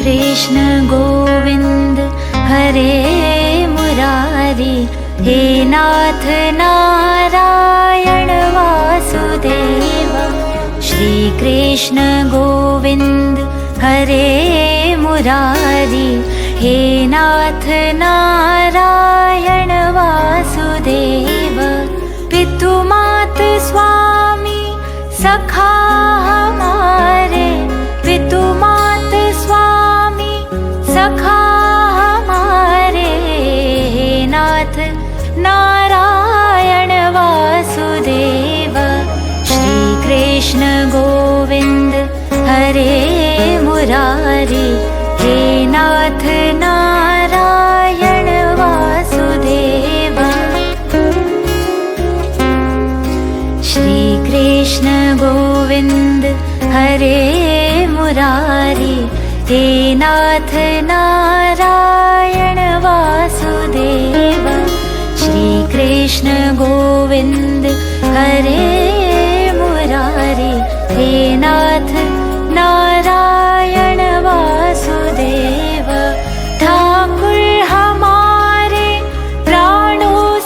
कृष्ण गोविंद हरे मुरारी, हे नाथ नारायण वासुदेव। श्री कृष्ण गोविंद हरे मुरारी, हे नाथ नारायण वासुदेव। पितु मात स्वामी सखा हमारे, पितु मात स्वामी सखा हमारे, हे नाथ नारायण वासुदेव। श्री कृष्ण गोविंद हरे मुरारी, हे नाथ नारायण वासुदेव। श्री कृष्ण गोविंद हरे मुरारी, हे नाथ नारायण वासुदेव। श्री कृष्ण गोविंद हरे मुरारी, हे नाथ नारायण